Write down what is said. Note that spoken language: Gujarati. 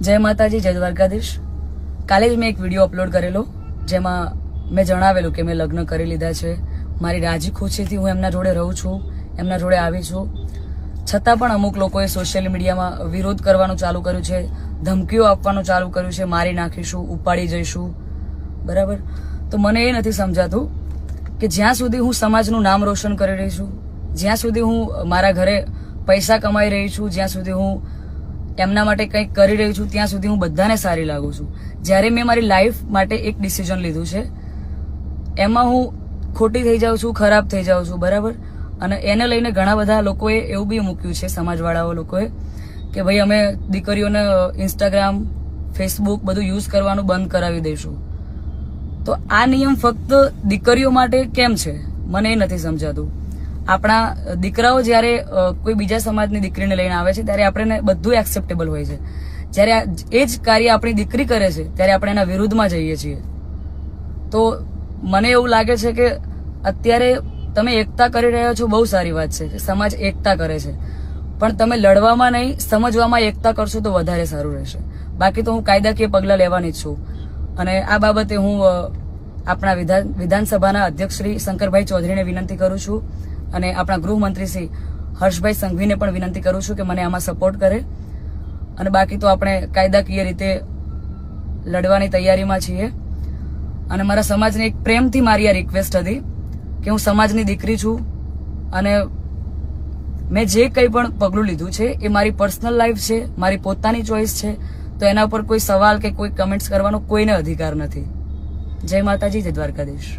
જય માતાજી, જય દ્વારકાધીશ. કાલે જ મેં એક વિડીયો અપલોડ કરેલો જેમાં મેં જણાવેલું કે મેં લગ્ન કરી લીધા છે. મારી રાજી ખુશીથી હું એમના જોડે રહું છું, એમના જોડે આવી છું. છતાં પણ અમુક લોકોએ સોશિયલ મીડિયામાં વિરોધ કરવાનું ચાલુ કર્યું છે, ધમકીઓ આપવાનું ચાલુ કર્યું છે, મારી નાખીશું, ઉપાડી જઈશું. બરાબર? તો મને એ નથી સમજાતું કે જ્યાં સુધી હું સમાજનું નામ રોશન કરી રહી છું, જ્યાં સુધી હું મારા ઘરે પૈસા કમાઈ રહી છું, જ્યાં સુધી હું એમના માટે કંઈક કરી રહી છું, ત્યાં સુધી હું બધાને સારી લાગુ છું. જ્યારે મેં મારી લાઈફ માટે એક ડિસિઝન લીધું છે, એમાં હું ખોટી થઈ જાઉં છું, ખરાબ થઈ જાઉં છું. બરાબર? અને એને લઈને ઘણા બધા લોકોએ એવું બી મૂક્યું છે, સમાજવાળાઓ લોકોએ, કે ભાઈ અમે દીકરીઓને ઇન્સ્ટાગ્રામ, ફેસબુક બધું યુઝ કરવાનું બંધ કરાવી દઈશું. તો આ નિયમ ફક્ત દીકરીઓ માટે કેમ છે મને એ નથી સમજાતું. આપણા દીકરાઓ જ્યારે કોઈ બીજા સમાજની દીકરીને લઈને આવે છે ત્યારે આપણે બધું એક્સેપ્ટેબલ હોય છે. જ્યારે એ જ કાર્ય આપણી દીકરી કરે છે ત્યારે આપણે એના વિરુદ્ધમાં જઈએ છીએ. તો મને એવું લાગે છે કે અત્યારે તમે એકતા કરી રહ્યા છો, બહુ સારી વાત છે કે સમાજ એકતા કરે છે, પણ તમે લડવામાં નહીં, સમજવામાં એકતા કરશો તો વધારે સારું રહેશે. બાકી તો હું કાયદાકીય પગલાં લેવાની જ છું. અને આ બાબતે હું આપણા વિધાનસભાના અધ્યક્ષ શ્રી શંકરભાઈ ચૌધરીને વિનંતી કરું છું અને આપણા ગૃહમંત્રી શ્રી હર્ષભાઈ સંઘવીને પણ વિનંતી કરું છું કે મને આમાં સપોર્ટ કરે. અને બાકી તો આપણે કાયદાકીય રીતે લડવાની તૈયારીમાં છીએ. અને મારા સમાજને એક પ્રેમથી મારી આ રિક્વેસ્ટ હતી કે હું સમાજની દીકરી છું અને મેં જે કંઈ પણ પગલું લીધું છે એ મારી પર્સનલ લાઈફ છે, મારી પોતાની ચોઈસ છે. તો એના ઉપર કોઈ સવાલ કે કોઈ કમેન્ટ્સ કરવાનો કોઈને અધિકાર નથી. જય માતાજી, જય દ્વારકાધીશ.